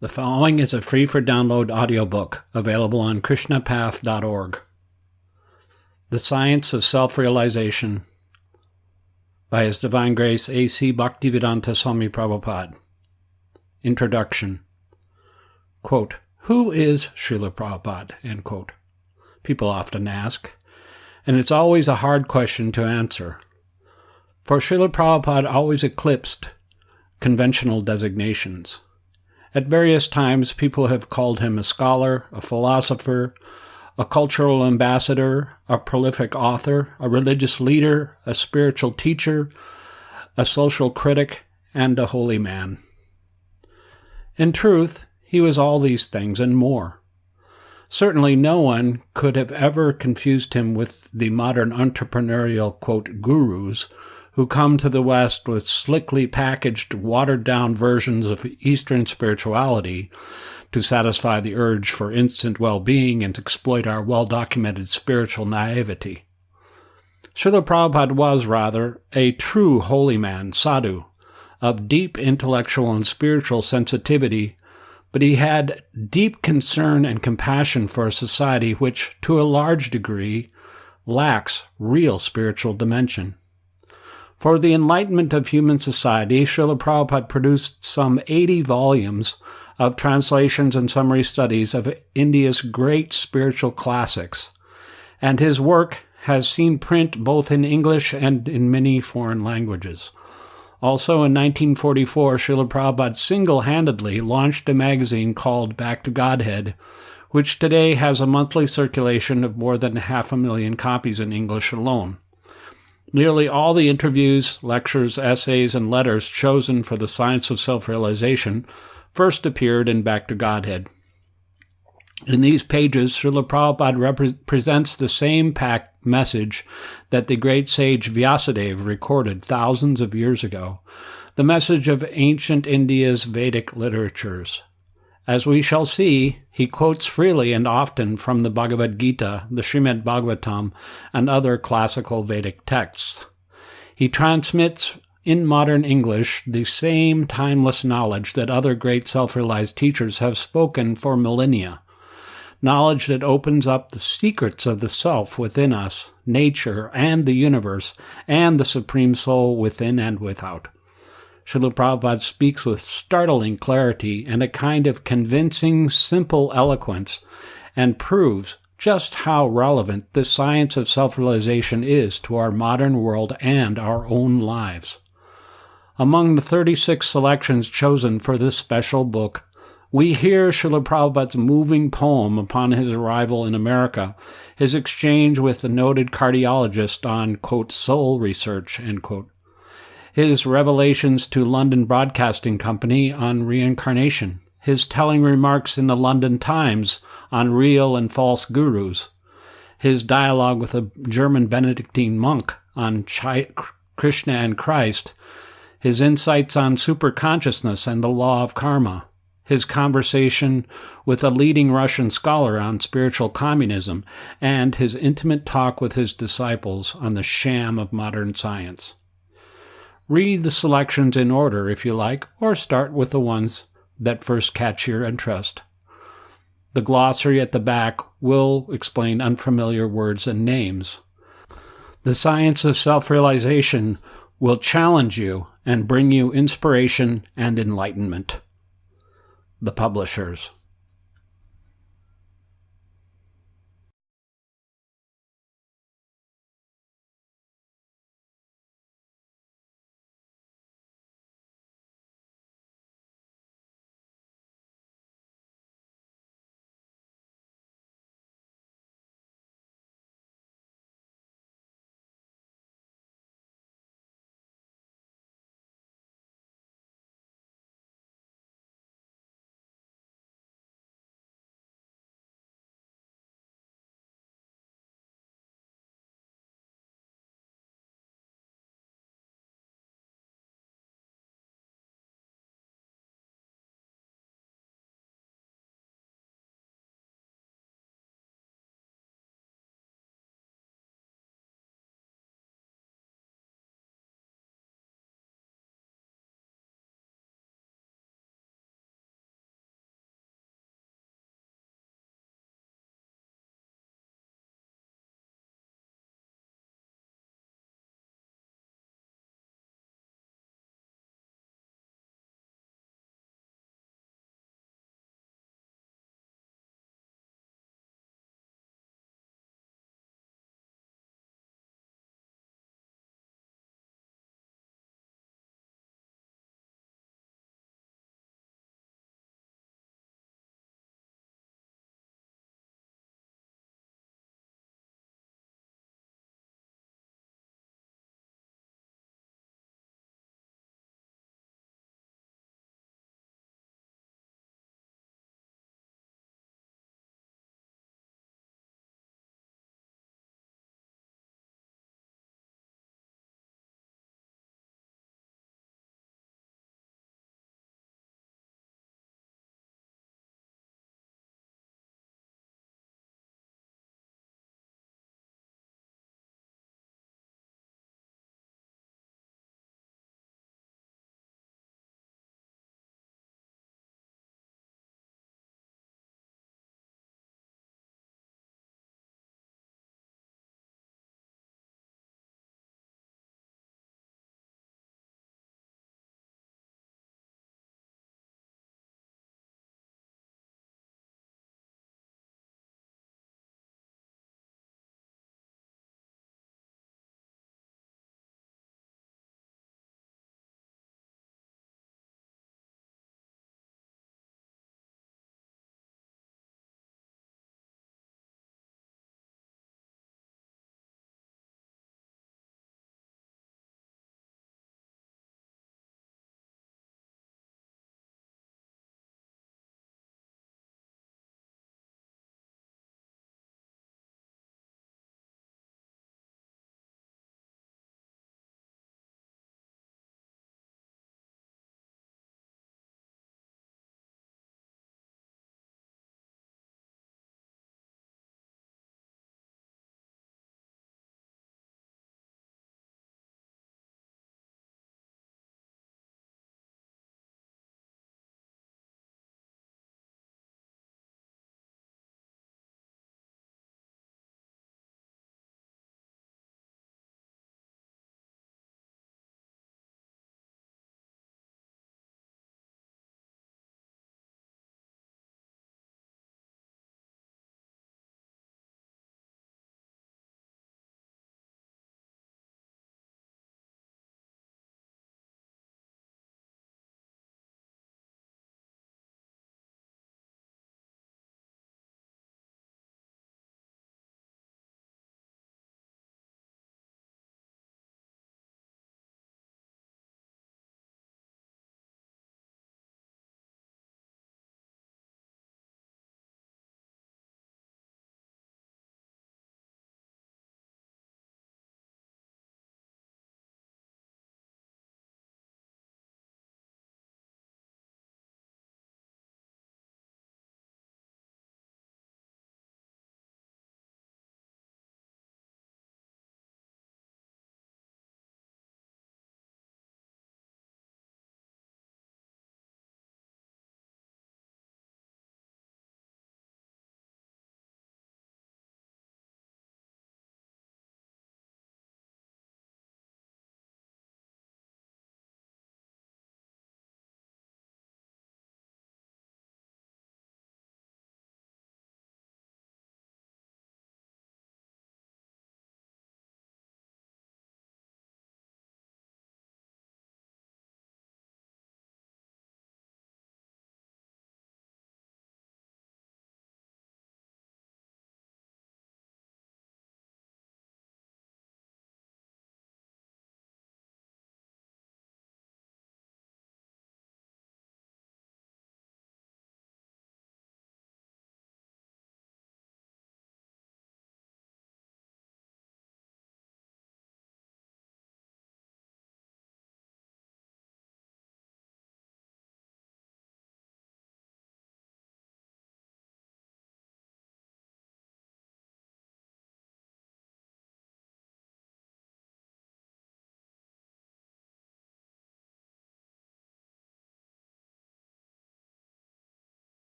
The following is a free-for-download audiobook available on krishnapath.org. The Science of Self-Realization by His Divine Grace A.C. Bhaktivedanta Swami Prabhupada. Introduction. Quote, "Who is Srila Prabhupada?" End quote. People often ask, and it's always a hard question to answer. For Srila Prabhupada always eclipsed conventional designations. At various times, people have called him a scholar, a philosopher, a cultural ambassador, a prolific author, a religious leader, a spiritual teacher, a social critic, and a holy man. In truth, he was all these things and more. Certainly no one could have ever confused him with the modern entrepreneurial, quote, gurus who come to the West with slickly packaged, watered-down versions of Eastern spirituality to satisfy the urge for instant well-being and to exploit our well-documented spiritual naivety. Srila Prabhupada was, rather, a true holy man, sadhu, of deep intellectual and spiritual sensitivity, but he had deep concern and compassion for a society which, to a large degree, lacks real spiritual dimension. For the enlightenment of human society, Srila Prabhupada produced some 80 volumes of translations and summary studies of India's great spiritual classics, and his work has seen print both in English and in many foreign languages. Also, in 1944, Srila Prabhupada single-handedly launched a magazine called Back to Godhead, which today has a monthly circulation of more than 500,000 copies in English alone. Nearly all the interviews, lectures, essays, and letters chosen for the Science of Self-Realization first appeared in Back to Godhead. In these pages, Srila Prabhupada presents the same packed message that the great sage Vyasadeva recorded thousands of years ago, the message of ancient India's Vedic literatures. As we shall see, he quotes freely and often from the Bhagavad Gita, the Srimad Bhagavatam, and other classical Vedic texts. He transmits in modern English the same timeless knowledge that other great self-realized teachers have spoken for millennia, knowledge that opens up the secrets of the self within us, nature, and the universe, and the Supreme Soul within and without. Srila Prabhupada speaks with startling clarity and a kind of convincing, simple eloquence, and proves just how relevant the science of self-realization is to our modern world and our own lives. Among the 36 selections chosen for this special book, we hear Srila Prabhupada's moving poem upon his arrival in America, his exchange with the noted cardiologist on, quote, soul research, end quote, his revelations to London Broadcasting Company on reincarnation, his telling remarks in the London Times on real and false gurus, his dialogue with a German Benedictine monk on Krishna and Christ, his insights on superconsciousness and the law of karma, his conversation with a leading Russian scholar on spiritual communism, and his intimate talk with his disciples on the sham of modern science. Read the selections in order if you like, or start with the ones that first catch your interest. The glossary at the back will explain unfamiliar words and names. The Science of Self-Realization will challenge you and bring you inspiration and enlightenment. The Publishers.